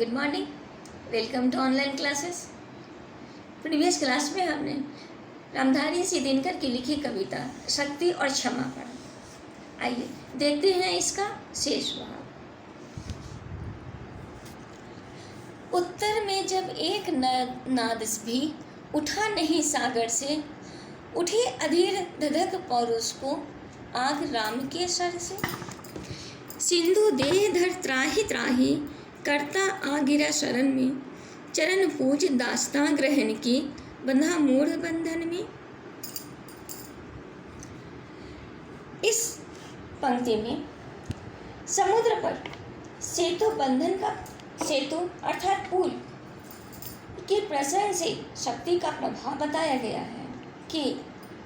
Good morning, welcome to online classes. Previous class में हमने रामधारी सिंह दिनकर की लिखी कविता शक्ति और क्षमा पढ़ा। आइए देखते हैं इसका शेष भाग। उत्तर में जब एक नाद भी उठा नहीं सागर से, उठी अधीर धधक पौरुष को आग राम के सर से। सिंधु देह धर त्राहि त्राहि करता आ गिरा शरण में, चरण पूज दास्तां ग्रहण की बंधा मूढ़ बंधन में। इस पंक्ति में समुद्र पर सेतु बंधन का सेतु अर्थात पुल के प्रसरण से शक्ति का प्रभाव बताया गया है कि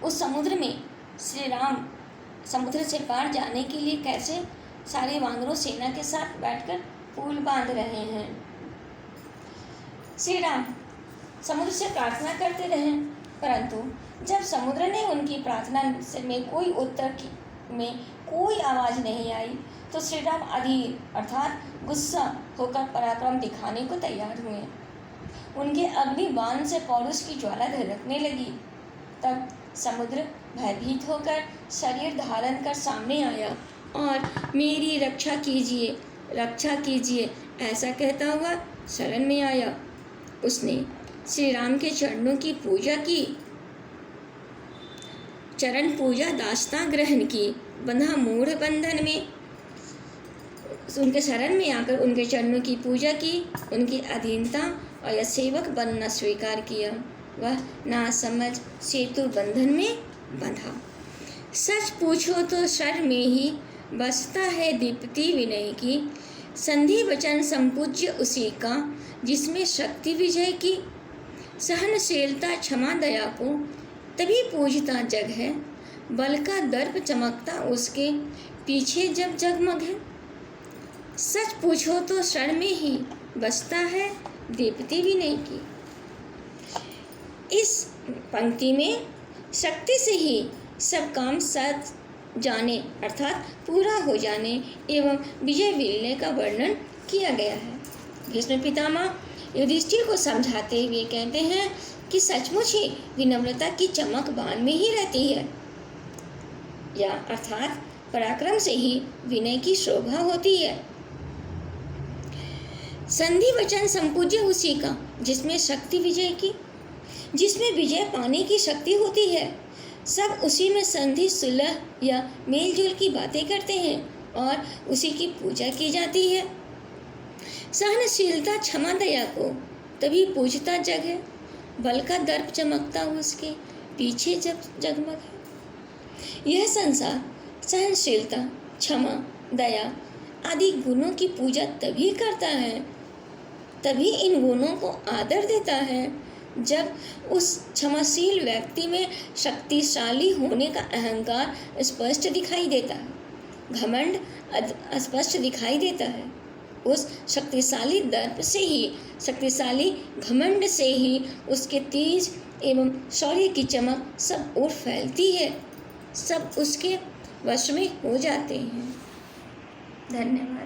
उस समुद्र में श्री राम समुद्र से पार जाने के लिए कैसे सारे वानरों सेना के साथ बैठकर पुल बांध रहे हैं। श्री राम समुद्र से प्रार्थना करते रहे, परंतु जब समुद्र ने उनकी प्रार्थना में कोई उत्तर में कोई आवाज़ नहीं आई तो श्री राम अधीर अर्थात गुस्सा होकर पराक्रम दिखाने को तैयार हुए। उनके अग्नि बाण से पौरुष की ज्वाला धधकने लगी। तब समुद्र भयभीत होकर शरीर धारण कर सामने आया और मेरी रक्षा कीजिए ऐसा कहता हुआ शरण में आया। उसने श्री राम के चरणों की पूजा की, चरण पूजा दास्तां ग्रहण की, बंधा मूढ़ बंधन में। उनके शरण में आकर उनके चरणों की पूजा की, उनकी अधीनता और या सेवक बनना स्वीकार किया। वह नासमझ सेतु बंधन में बंधा। सच पूछो तो शर में ही बसता है दीप्ति विनय की, संधि वचन संपूज्य उसी का जिसमें शक्ति विजय की। सहनशीलता क्षमा दया को तभी पूजता जग है, बल का दर्प चमकता उसके पीछे जब जगमग है। सच पूछो तो शर में ही बसता है दीप्ति विनय की। इस पंक्ति में शक्ति से ही सब काम सच जाने अर्थात पूरा हो जाने एवं विजय मिलने का वर्णन किया गया है। भीष्म पितामह युधिष्ठिर को समझाते हुए कहते हैं कि सचमुच ही विनम्रता की चमक बाण में ही रहती है, या अर्थात पराक्रम से ही विनय की शोभा होती है। संधि वचन संपूज्य उसी का जिसमें शक्ति विजय की, जिसमें विजय पाने की शक्ति होती है। सब उसी में संधि सुलह या मेलजोल की बातें करते हैं और उसी की पूजा की जाती है। सहनशीलता क्षमा दया को तभी पूजता जग है, बल का दर्प चमकता उसके पीछे जब जगमग है। यह संसार सहनशीलता क्षमा दया आदि गुणों की पूजा तभी करता है, तभी इन गुणों को आदर देता है जब उस क्षमाशील व्यक्ति में शक्तिशाली होने का अहंकार स्पष्ट दिखाई देता है, घमंड स्पष्ट दिखाई देता है। उस शक्तिशाली दर्प से ही, शक्तिशाली घमंड से ही उसके तेज एवं शौर्य की चमक सब ओर फैलती है, सब उसके वश में हो जाते हैं। धन्यवाद।